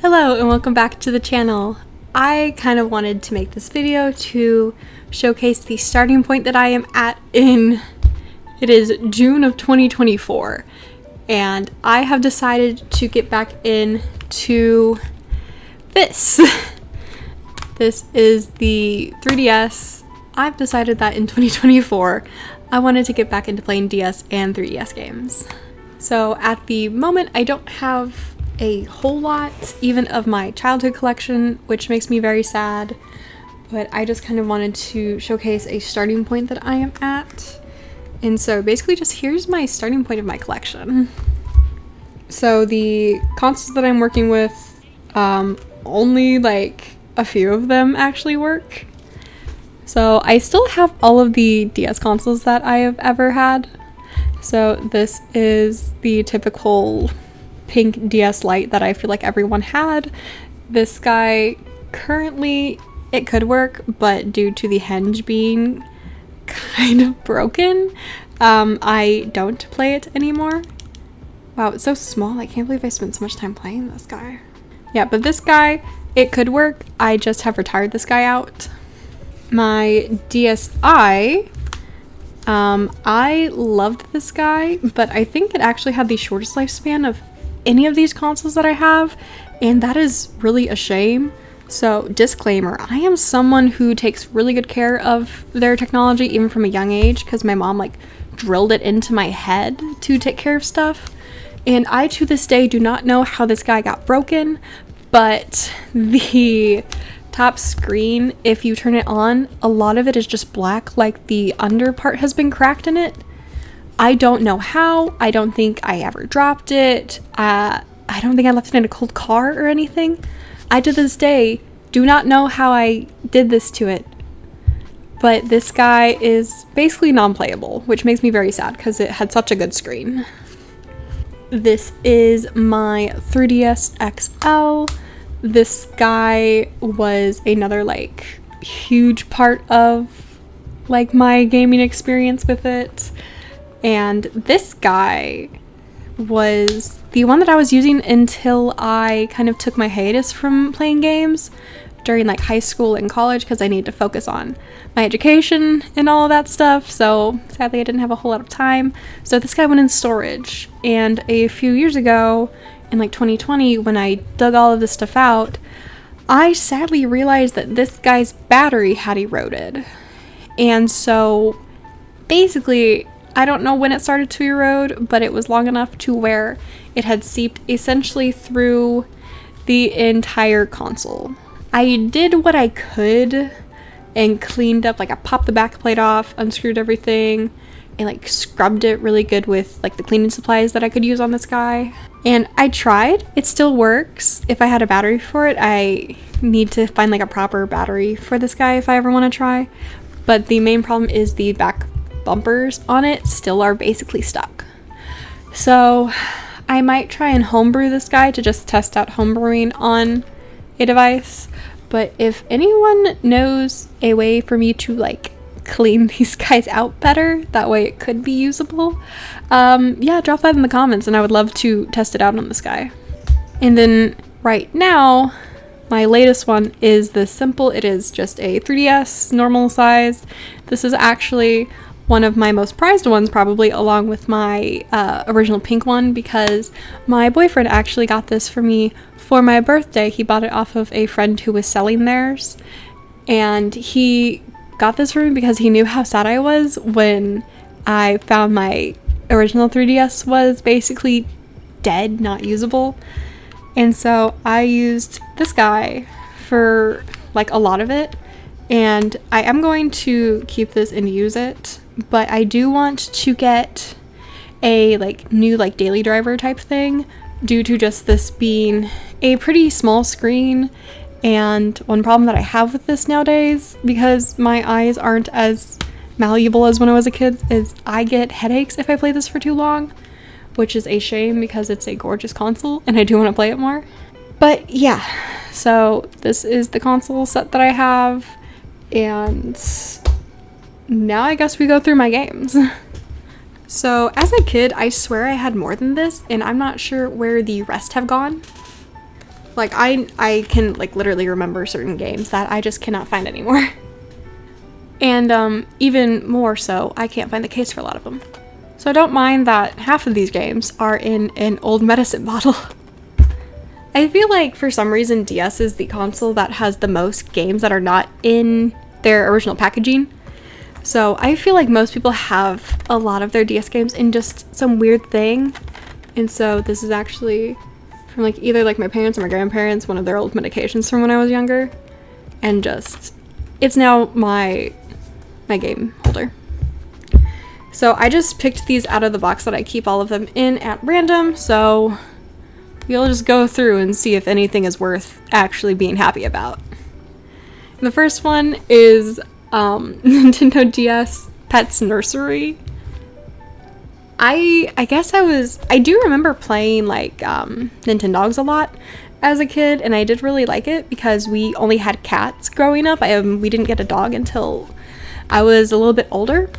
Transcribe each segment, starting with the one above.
Hello and welcome back to the channel. I kind of wanted to make this video to showcase the starting point that I am at it is June of 2024, and I have decided to get back into this. This is the 3DS. I've decided that in 2024 I wanted to get back into playing DS and 3DS games. So at the moment I don't have a whole lot even of my childhood collection, which makes me very sad, but I just kind of wanted to showcase a starting point that I am at. And so basically just here's my starting point of my collection. So the consoles that I'm working with, only like a few of them actually work. So I still have all of the DS consoles that I have ever had. So this is the typical pink DS Lite that I feel like everyone had. This guy, currently it could work, but due to the hinge being kind of broken, I don't play it anymore. Wow, it's so small. I can't believe I spent so much time playing this guy. Yeah, but this guy, it could work. I just have retired this guy out. My DSi, I loved this guy, but I think it actually had the shortest lifespan of any of these consoles that I have, and that is really a shame. So disclaimer, I am someone who takes really good care of their technology even from a young age, because my mom like drilled it into my head to take care of stuff, and I to this day do not know how this guy got broken, but the top screen, if you turn it on, a lot of it is just black, like the under part has been cracked in it. I don't know how. I don't think I ever dropped it. I don't think I left it in a cold car or anything. I to this day do not know how I did this to it. But this guy is basically non-playable, which makes me very sad because it had such a good screen. This is my 3DS XL. This guy was another like huge part of like my gaming experience with it. And this guy was the one that I was using until I kind of took my hiatus from playing games during like high school and college, because I needed to focus on my education and all of that stuff. So sadly I didn't have a whole lot of time. So this guy went in storage, and a few years ago in like 2020, when I dug all of this stuff out, I sadly realized that this guy's battery had eroded. And so basically, I don't know when it started to erode, but it was long enough to where it had seeped essentially through the entire console. I did what I could and cleaned up, like I popped the back plate off, unscrewed everything, and like scrubbed it really good with like the cleaning supplies that I could use on this guy. And I tried. It still works. If I had a battery for it, I need to find like a proper battery for this guy if I ever want to try. But the main problem is the back bumpers on it still are basically stuck. So I might try and homebrew this guy to just test out homebrewing on a device. But if anyone knows a way for me to like clean these guys out better, that way it could be usable, yeah, drop that in the comments and I would love to test it out on this guy. And then right now, my latest one is this simple. It is just a 3DS normal size. This is actually one of my most prized ones, probably, along with my original pink one, because my boyfriend actually got this for me for my birthday. He bought it off of a friend who was selling theirs, and he got this for me because he knew how sad I was when I found my original 3DS was basically dead, not usable. And so I used this guy for like a lot of it, and I am going to keep this and use it, but I do want to get a like new like daily driver type thing, due to just this being a pretty small screen. And one problem that I have with this nowadays, because my eyes aren't as malleable as when I was a kid, is I get headaches if I play this for too long, which is a shame because it's a gorgeous console and I do want to play it more. But yeah, so this is the console set that I have, and now I guess we go through my games. So as a kid, I swear I had more than this, and I'm not sure where the rest have gone. Like, I can, like, literally remember certain games that I just cannot find anymore. And, even more so, I can't find the case for a lot of them. So I don't mind that half of these games are in an old medicine bottle. I feel like, for some reason, DS is the console that has the most games that are not in their original packaging. So I feel like most people have a lot of their DS games in just some weird thing. And so this is actually from like either like my parents or my grandparents, one of their old medications from when I was younger. And just, it's now my game holder. So I just picked these out of the box that I keep all of them in at random. So we'll just go through and see if anything is worth actually being happy about. The first one is Nintendo DS Pet's Nursery. I guess I do remember playing like 𝕞𝕠𝕣𝕖 a lot as a kid, and I did really like it because we only had cats growing up. We didn't get a dog until I was a little bit older.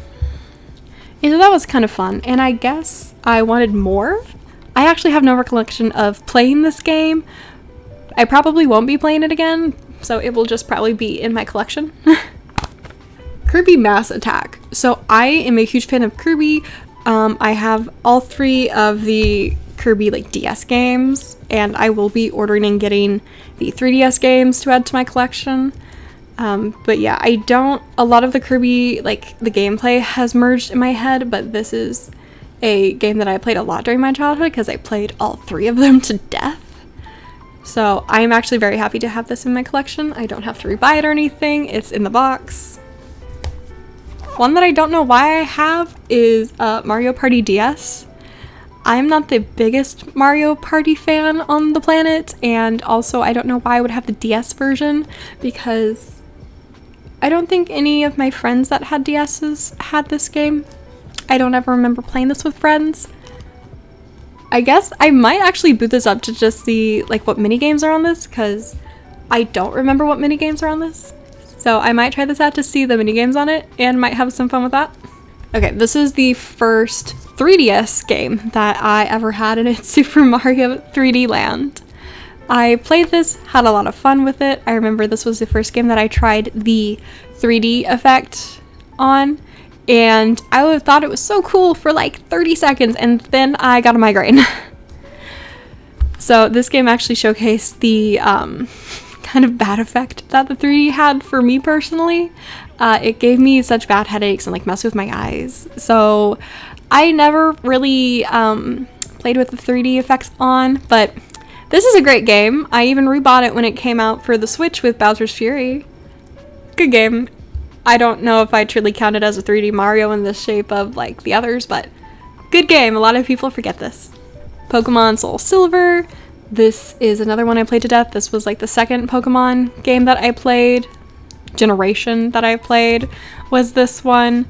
And so that was kind of fun, and I guess I wanted more. I actually have no recollection of playing this game. I probably won't be playing it again, so it will just probably be in my collection. Kirby Mass Attack. So I am a huge fan of Kirby. I have all 3 of the Kirby like DS games, and I will be ordering and getting the 3DS games to add to my collection. But yeah, a lot of the Kirby, like the gameplay has merged in my head, but this is a game that I played a lot during my childhood because I played all 3 of them to death. So I'm actually very happy to have this in my collection. I don't have to rebuy it or anything. It's in the box. One that I don't know why I have is Mario Party DS. I'm not the biggest Mario Party fan on the planet, and also I don't know why I would have the DS version because I don't think any of my friends that had DSs had this game. I don't ever remember playing this with friends. I guess I might actually boot this up to just see like what minigames are on this, because I don't remember what minigames are on this. So I might try this out to see the minigames on it and might have some fun with that. Okay, this is the first 3DS game that I ever had, and it's Super Mario 3D Land. I played this, had a lot of fun with it. I remember this was the first game that I tried the 3D effect on, and I thought it was so cool for like 30 seconds, and then I got a migraine. So this game actually showcased the kind of bad effect that the 3D had for me personally. It gave me such bad headaches and like messed with my eyes. So I never really played with the 3D effects on, but this is a great game. I even rebought it when it came out for the Switch with Bowser's Fury. Good game. I don't know if I truly count it as a 3D Mario in the shape of like the others, but good game. A lot of people forget this. Pokemon Soul Silver. This is another one I played to death. This was like the second Pokemon game that I played. Generation that I played was this one,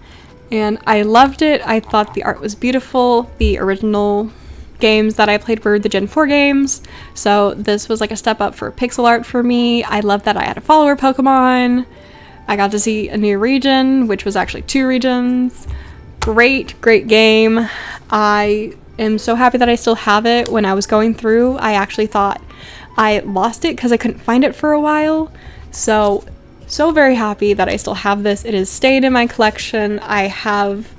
and I loved it. I thought the art was beautiful. The original games that I played were the Gen 4 games, so this was like a step up for pixel art for me. I loved that I had a follower Pokemon. I got to see a new region, which was actually 2 regions. Great game. I am so happy that I still have it. When I was going through, I actually thought I lost it because I couldn't find it for a while. So very happy that I still have this. It is staying in my collection. I have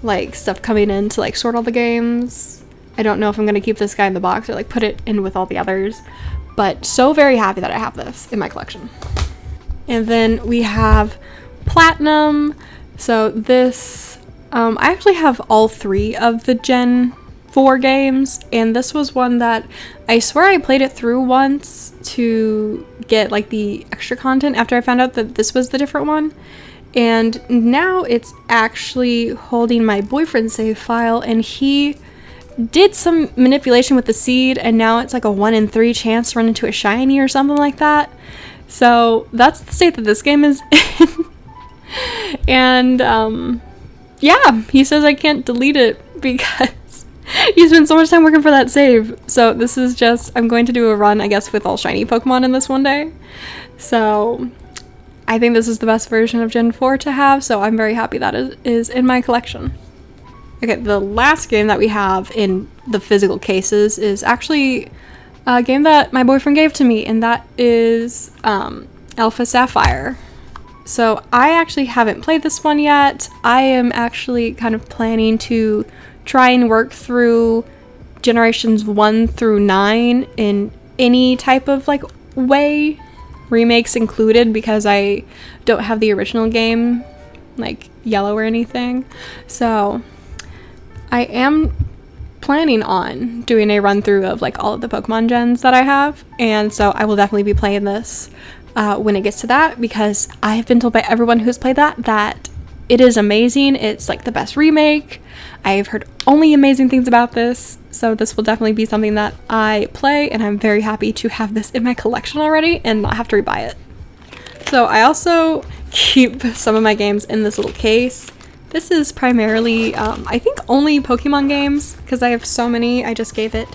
like stuff coming in to like sort all the games. I don't know if I'm going to keep this guy in the box or like put it in with all the others, but so very happy that I have this in my collection. And then we have Platinum. So this, I actually have all 3 of the Gen 4 games, and this was one that I swear I played it through once to get like the extra content after I found out that this was the different one. And now it's actually holding my boyfriend's save file, and he did some manipulation with the seed, and now it's like a 1 in 3 chance to run into a shiny or something like that. So that's the state that this game is in. And yeah, he says I can't delete it because he spent so much time working for that save. So this is just, I'm going to do a run, I guess, with all shiny Pokemon in this one day. So I think this is the best version of Gen 4 to have, so I'm very happy that it is in my collection. Okay, the last game that we have in the physical cases is actually a game that my boyfriend gave to me, and that is Alpha Sapphire. So I actually haven't played this one yet. I am actually kind of planning to try and work through generations 1 through 9 in any type of like way, remakes included, because I don't have the original game like yellow or anything. So I am planning on doing a run through of like all of the Pokemon gens that I have, and so I will definitely be playing this when it gets to that, because I have been told by everyone who's played that it is amazing. It's like the best remake. I've heard only amazing things about this, so this will definitely be something that I play, and I'm very happy to have this in my collection already and not have to rebuy it. So I also keep some of my games in this little case. This is primarily, I think, only Pokemon games, because I have so many. I just gave it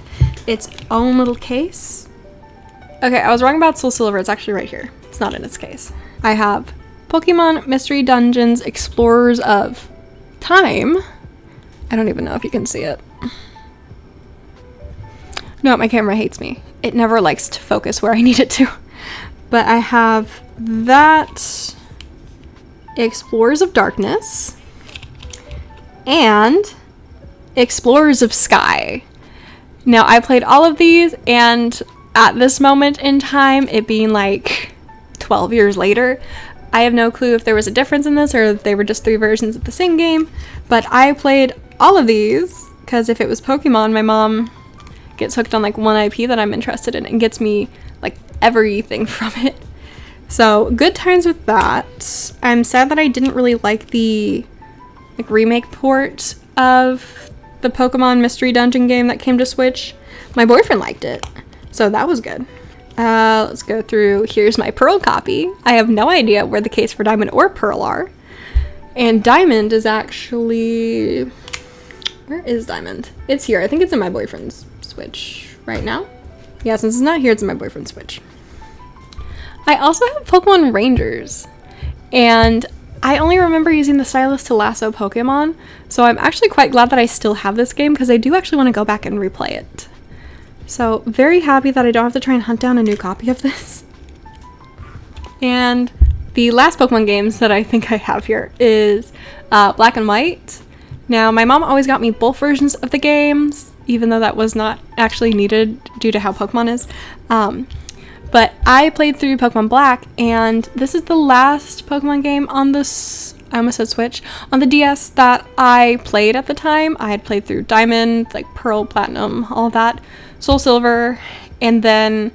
its own little case. Okay, I was wrong about Soul Silver. It's actually right here. It's not in its case. I have Pokemon Mystery Dungeons Explorers of Time. I don't even know if you can see it. No, my camera hates me. It never likes to focus where I need it to. But I have that, Explorers of Darkness, and Explorers of Sky. Now, I played all of these, and at this moment in time, it being like 12 years later, I have no clue if there was a difference in this or if they were just 3 versions of the same game, but I played all of these because if it was Pokemon, my mom gets hooked on like one IP that I'm interested in and gets me like everything from it. So good times with that. I'm sad that I didn't really like the like remake port of the Pokemon Mystery Dungeon game that came to Switch. My boyfriend liked it, so that was good. Let's go through. Here's my Pearl copy. I have no idea where the case for Diamond or Pearl are. And Diamond is actually... Where is Diamond? It's here. I think it's in my boyfriend's Switch right now. Yeah, since it's not here, it's in my boyfriend's Switch. I also have Pokemon Rangers. And I only remember using the stylus to lasso Pokemon. So I'm actually quite glad that I still have this game because I do actually want to go back and replay it. So very happy that I don't have to try and hunt down a new copy of this. And the last Pokemon games that I think I have here is Black and White. Now, my mom always got me both versions of the games, even though that was not actually needed due to how Pokemon is. But I played through Pokemon Black, and this is the last Pokemon game on this, I almost said Switch, on the DS that I played at the time. I had played through Diamond, like Pearl, Platinum, all that, Soul Silver, and then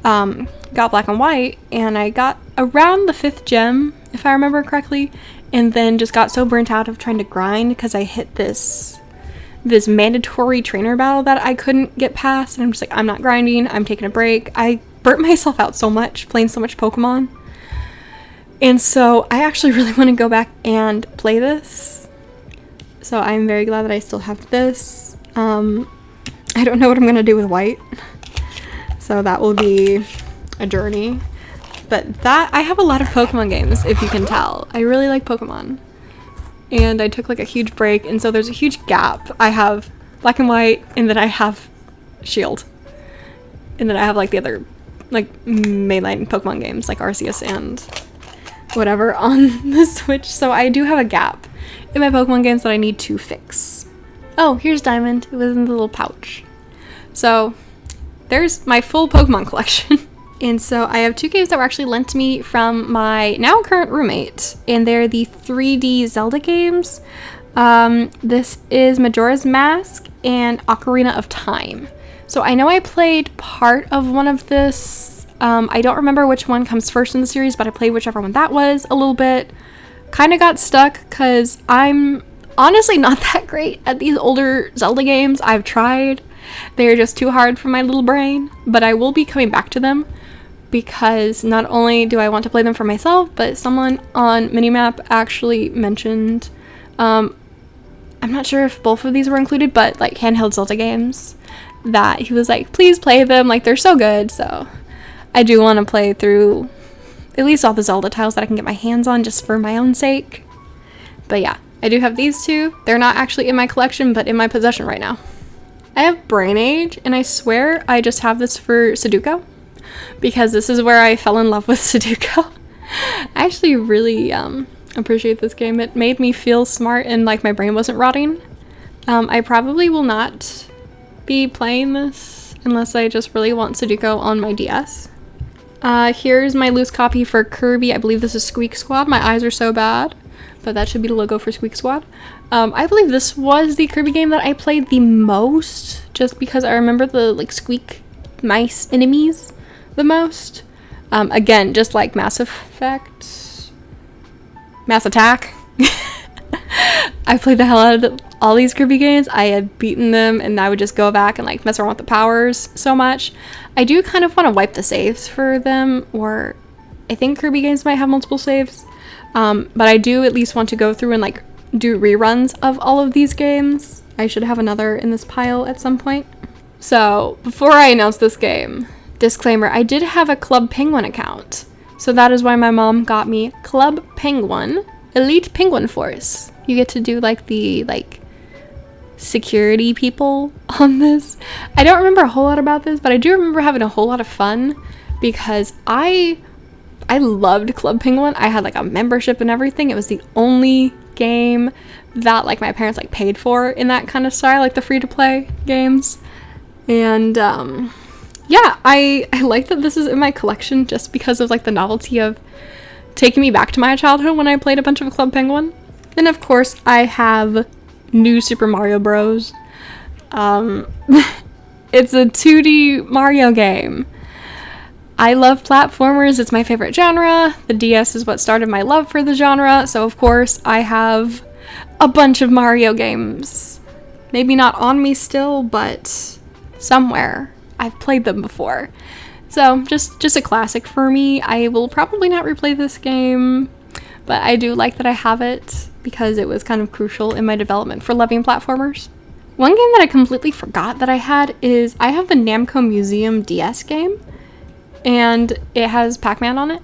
got Black and White, and I got around the 5th gem, if I remember correctly, and then just got so burnt out of trying to grind because I hit this mandatory trainer battle that I couldn't get past, and I'm just like, I'm not grinding, I'm taking a break. I burnt myself out so much playing so much Pokemon, and so I actually really want to go back and play this. So I'm very glad that I still have this. I don't know what I'm gonna do with White, so that will be a journey. But that, I have a lot of Pokemon games, if you can tell. I really like Pokemon. And I took like a huge break, and so there's a huge gap. I have Black and White, and then I have Shield. And then I have like the other like mainline Pokemon games like Arceus and whatever on the Switch. So I do have a gap in my Pokemon games that I need to fix. Oh, here's Diamond. It was in the little pouch. So there's my full Pokemon collection. And so I have 2 games that were actually lent to me from my now current roommate, and they're the 3D Zelda games. This is Majora's Mask and Ocarina of Time. So I know I played part of one of this. I don't remember which one comes first in the series, but I played whichever one that was a little bit. Kind of got stuck because I'm honestly not that great at these older Zelda games. I've tried. They're just too hard for my little brain, but I will be coming back to them because not only do I want to play them for myself, but someone on Minimap actually mentioned, I'm not sure if both of these were included, but like handheld Zelda games, that he was like, please play them, like they're so good. So I do want to play through at least all the Zelda titles that I can get my hands on just for my own sake. But yeah, I do have these 2. They're not actually in my collection, but in my possession right now. I have brain age, and I swear I just have this for Sudoku, because this is where I fell in love with Sudoku. I actually really appreciate this game. It made me feel smart and like my brain wasn't rotting. I probably will not be playing this unless I just really want Sudoku on my DS. Here's my loose copy for Kirby. I believe this is Squeak Squad. My eyes are so bad, but that should be the logo for Squeak Squad. I believe this was the Kirby game that I played the most, just because I remember the like squeak mice enemies the most. Again, just like Mass Effect, Mass Attack. I played the hell out of all these Kirby games. I had beaten them, and I would just go back and like mess around with the powers so much. I do kind of want to wipe the saves for them, or I think Kirby games might have multiple saves. But I do at least want to go through and like do reruns of all of these games. I should have another in this pile at some point. So before I announce this game, disclaimer, I did have a Club Penguin account. So that is why my mom got me Club Penguin, Elite Penguin Force. You get to do like the security people on this. I don't remember a whole lot about this, but I do remember having a whole lot of fun because I loved Club Penguin. I had like a membership and everything. It was the only game that like my parents like paid for in that kind of style, like the free-to-play games. And yeah, I like that this is in my collection just because of like the novelty of taking me back to my childhood when I played a bunch of Club Penguin. Then of course I have New Super Mario Bros. It's a 2D Mario game. I love platformers. It's my favorite genre. The DS is what started my love for the genre, so of course I have a bunch of Mario games. Maybe not on me still, but somewhere. I've played them before. So just a classic for me. I will probably not replay this game, but I do like that I have it because it was kind of crucial in my development for loving platformers. One game that I completely forgot that I had is I have the Namco Museum DS game, and it has Pac-Man on it.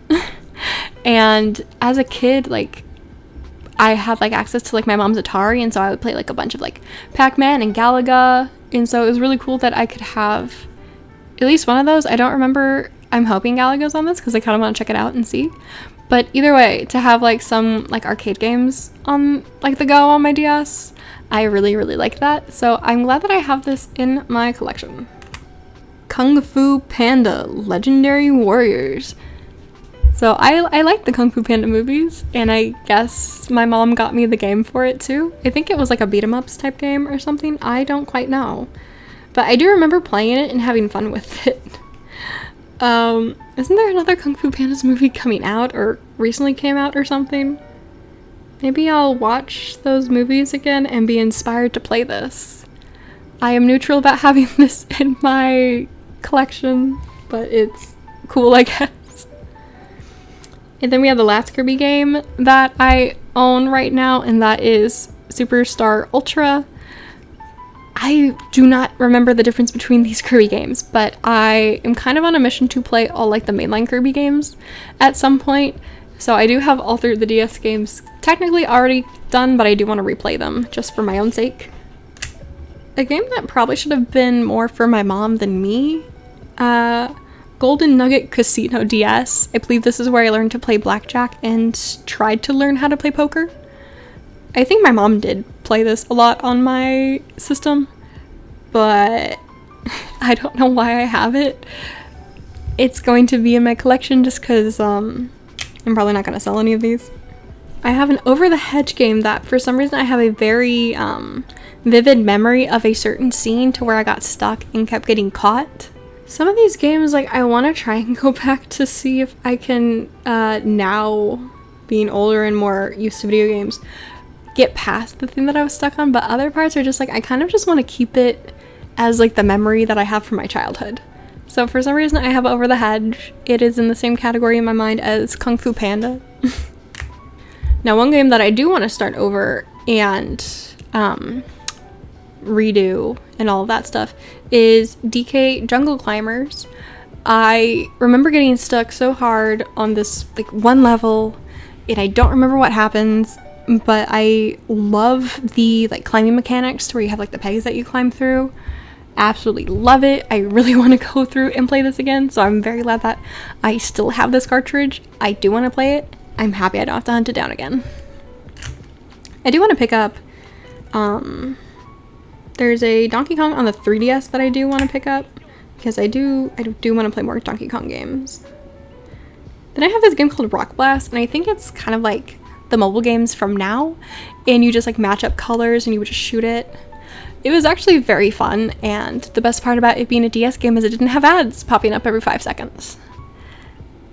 And as a kid, like, I had like access to like my mom's Atari, and so I would play like a bunch of like Pac-Man and Galaga, and so it was really cool that I could have at least one of those. I don't remember. I'm hoping Galaga's on this because I kind of want to check it out and see. But either way, to have like some like arcade games on like the go on my DS, I really like that. So I'm glad that I have this in my collection. Kung Fu Panda Legendary Warriors. So I like the Kung Fu Panda movies, and I guess my mom got me the game for it too. I think it was like a beat 'em ups type game or something. I don't quite know. But I do remember playing it and having fun with it. Isn't there another Kung Fu Pandas movie coming out or recently came out or something? Maybe I'll watch those movies again and be inspired to play this. I am neutral about having this in my collection, but it's cool, I guess. And then we have the last Kirby game that I own right now, and that is Superstar Ultra. I do not remember the difference between these Kirby games, but I am kind of on a mission to play all like the mainline Kirby games at some point. So I do have all three of the DS games technically already done, but I do want to replay them just for my own sake. A game that probably should have been more for my mom than me, Golden Nugget Casino DS. I believe this is where I learned to play blackjack and tried to learn how to play poker. I think my mom did play this a lot on my system, but I don't know why I have it. It's going to be in my collection just because I'm probably not going to sell any of these. I have an Over the Hedge game that for some reason I have a very vivid memory of a certain scene to where I got stuck and kept getting caught. Some of these games, like, I want to try and go back to see if I can, now being older and more used to video games, get past the thing that I was stuck on, but other parts are just like, I kind of just want to keep it as like the memory that I have from my childhood. So for some reason I have Over the Hedge. It is in the same category in my mind as Kung Fu Panda. Now one game that I do want to start over and redo and all of that stuff is DK Jungle Climbers. I remember getting stuck so hard on this like one level, and I don't remember what happens, but I love the like climbing mechanics to where you have like the pegs that you climb through, absolutely love it. I really want to go through and play this again, so I'm very glad that I still have this cartridge. I do want to play it. I'm happy I don't have to hunt it down again. I do want to pick up, there's a Donkey Kong on the 3DS that I do want to pick up, because I do want to play more Donkey Kong games. Then I have this game called Rock Blast, and I think it's kind of like the mobile games from now, and you just like match up colors and you would just shoot it. It was actually very fun, and the best part about it being a DS game is it didn't have ads popping up every 5 seconds.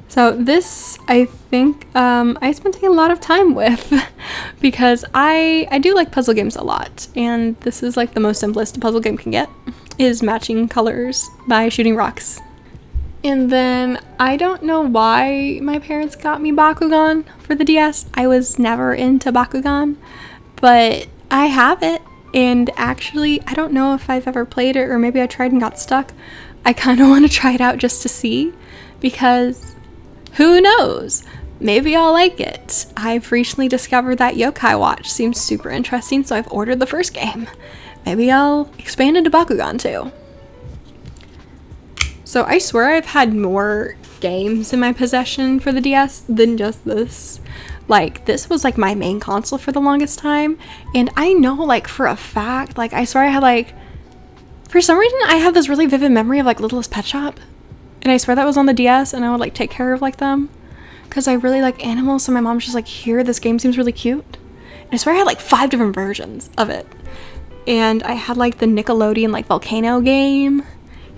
So this, I think, I spent a lot of time with because I do like puzzle games a lot, and this is like the most simplest a puzzle game can get, is matching colors by shooting rocks. And then I don't know why my parents got me Bakugan for the DS. I was never into Bakugan, but I have it, and actually I don't know if I've ever played it, or maybe I tried and got stuck. I kind of want to try it out just to see, because who knows? Maybe I'll like it. I've recently discovered that Yokai Watch seems super interesting, so I've ordered the first game. Maybe I'll expand into Bakugan too. So I swear I've had more games in my possession for the DS than just this. Like, this was like my main console for the longest time, and I know like for a fact, like I swear I had like, for some reason I have this really vivid memory of like Littlest Pet Shop, and I swear that was on the DS, and I would like take care of like them because I really like animals, so my mom's just like, here, this game seems really cute. And I swear I had like 5 different versions of it, and I had like the Nickelodeon like Volcano game,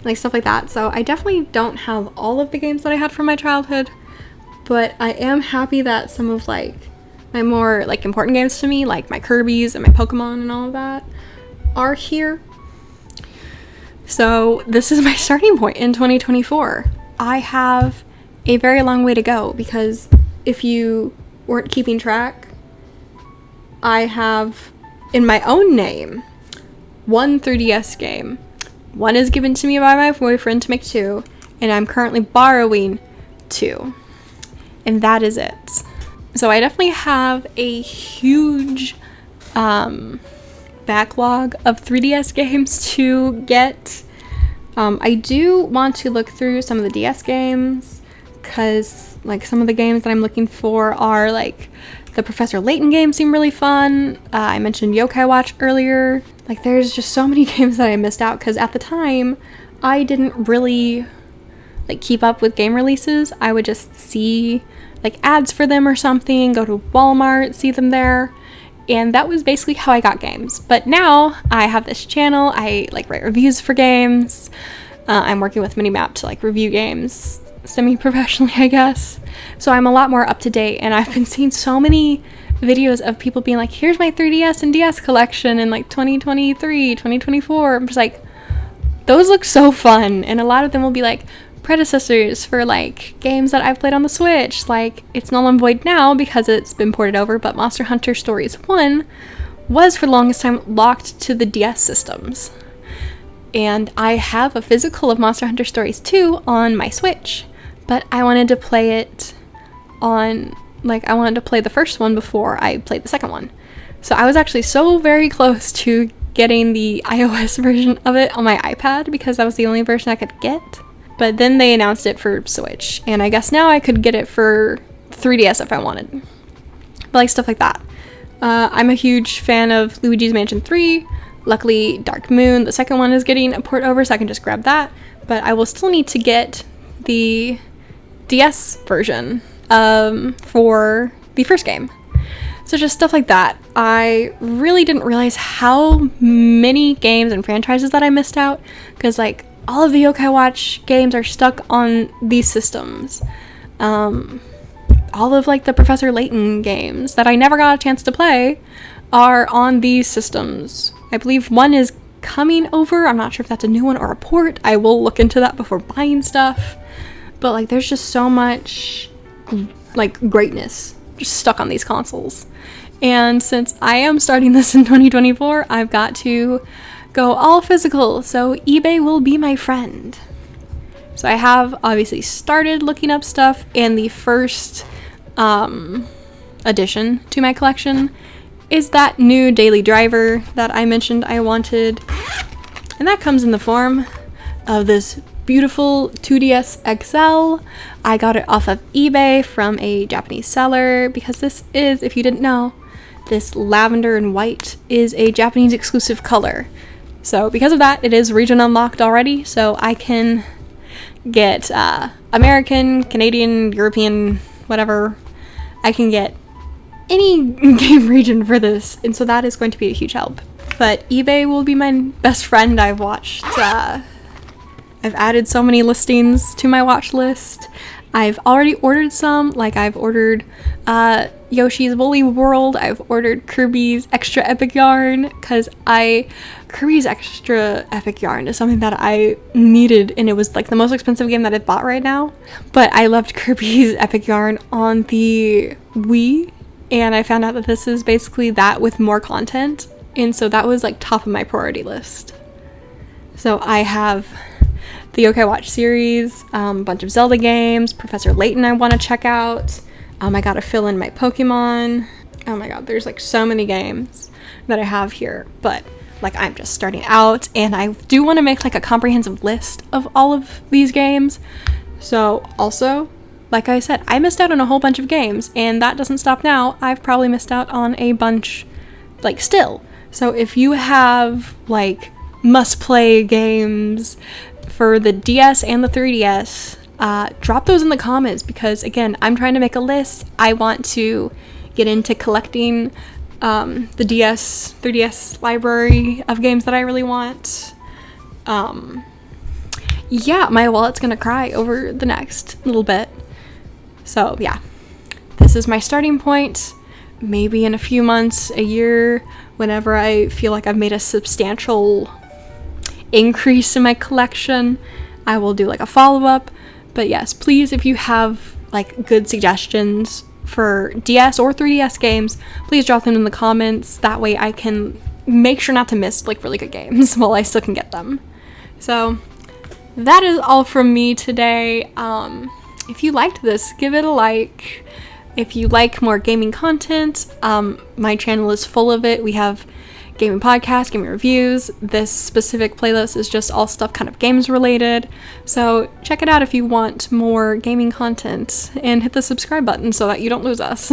like stuff like that. So I definitely don't have all of the games that I had from my childhood, but I am happy that some of like my more like important games to me, like my Kirby's and my Pokemon and all of that, are here. So this is my starting point in 2024. I have a very long way to go, because if you weren't keeping track, I have in my own name 1 3DS game. 1 is given to me by my boyfriend to make 2, and I'm currently borrowing 2. And that is it. So I definitely have a huge backlog of 3DS games to get. I do want to look through some of the DS games, because like some of the games that I'm looking for are like the Professor Layton games seem really fun. I mentioned Yokai Watch earlier. Like, there's just so many games that I missed out, because at the time I didn't really like keep up with game releases. I would just see like ads for them or something, go to Walmart, see them there, and that was basically how I got games. But now I have this channel, I like write reviews for games. I'm working with Minimap to like review games semi-professionally, I guess. So I'm a lot more up to date, and I've been seeing so many videos of people being like, here's my 3DS and DS collection in like 2023, 2024. I'm just like, those look so fun. And a lot of them will be like predecessors for like games that I've played on the Switch. Like, it's null and void now because it's been ported over, but Monster Hunter Stories 1 was for the longest time locked to the DS systems. And I have a physical of Monster Hunter Stories 2 on my Switch, but I wanted to play it on, like, I wanted to play the first one before I played the second one. So I was actually so very close to getting the iOS version of it on my iPad, because that was the only version I could get. But then they announced it for Switch, and I guess now I could get it for 3DS if I wanted. But like stuff like that. I'm a huge fan of Luigi's Mansion 3. Luckily, Dark Moon, the second one, is getting a port over, so I can just grab that. But I will still need to get the DS version for the first game. So just stuff like that. I really didn't realize how many games and franchises that I missed out, because like all of the Yokai Watch games are stuck on these systems. All of like the Professor Layton games that I never got a chance to play are on these systems. I believe 1 is coming over. I'm not sure if that's a new one or a port. I will look into that before buying stuff. But like, there's just so much like greatness just stuck on these consoles. And since I am starting this in 2024, I've got to go all physical, so eBay will be my friend. So I have obviously started looking up stuff, and the first addition to my collection is that new daily driver that I mentioned I wanted. And that comes in the form of this beautiful 2DS XL. I got it off of eBay from a Japanese seller because this is, if you didn't know, this lavender and white is a Japanese exclusive color. So because of that, it is region unlocked already, so I can get American, Canadian, European, whatever. I can get any game region for this, and so that is going to be a huge help. But eBay will be my best friend. I've added so many listings to my watch list. I've already ordered some, like I've ordered Yoshi's Woolly World, I've ordered Kirby's Extra Epic Yarn, because Kirby's Extra Epic Yarn is something that I needed, and it was like the most expensive game that I've bought right now. But I loved Kirby's Epic Yarn on the Wii, and I found out that this is basically that with more content, and so that was like top of my priority list. So I have the Yokai Watch series, a bunch of Zelda games, Professor Layton I want to check out. I gotta fill in my Pokemon. Oh my god, there's like so many games that I have here, but like I'm just starting out, and I do want to make like a comprehensive list of all of these games. So also, like I said, I missed out on a whole bunch of games, and that doesn't stop now. I've probably missed out on a bunch, like still. So if you have like must-play games for the DS and the 3DS, drop those in the comments, because again, I'm trying to make a list. I want to get into collecting the 3DS library of games that I really want. Yeah, my wallet's gonna cry over the next little bit. So yeah, this is my starting point. Maybe in a few months, a year, whenever I feel like I've made a substantial increase in my collection, I will do like a follow-up. But yes, please, if you have like good suggestions for DS or 3DS games, please drop them in the comments. That way I can make sure not to miss like really good games while I still can get them. So that is all from me today. If you liked this, give it a like. If you like more gaming content, my channel is full of it. We have gaming podcasts, gaming reviews. This specific playlist is just all stuff kind of games related. So check it out if you want more gaming content, and hit the subscribe button so that you don't lose us.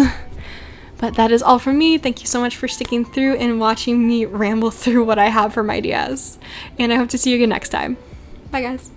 But that is all from me. Thank you so much for sticking through and watching me ramble through what I have for my DS. And I hope to see you again next time. Bye guys.